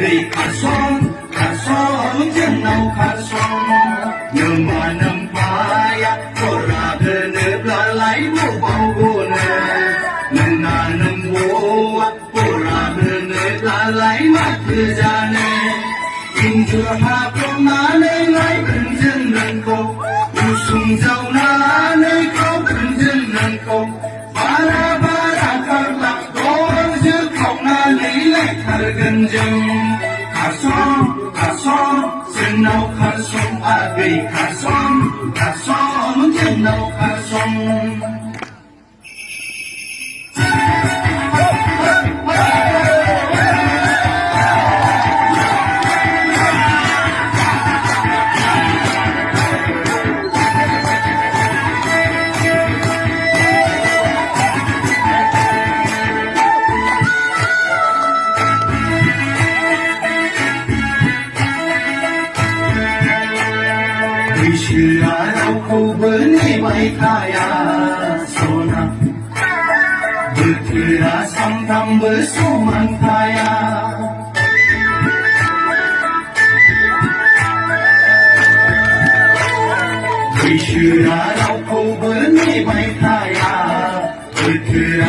vì khả son chân nào khả son nhờ mà nằm phai có ra về nếp là lấy vô bao vô nè nằm na nằm vô có ra về nếp là lấy mắt thừa ra nè in chưa hạ con na nơi lấy bên chân nâng câu u sung dâu na nơi câu bên chân nâng câu ba ra khắc lạc con giữ khóc na lấy lấy thở gần dừng khả son chân nào khả son vì khả son chân nào khả son Aku beri kaya sona berkira samtam bersuman kaya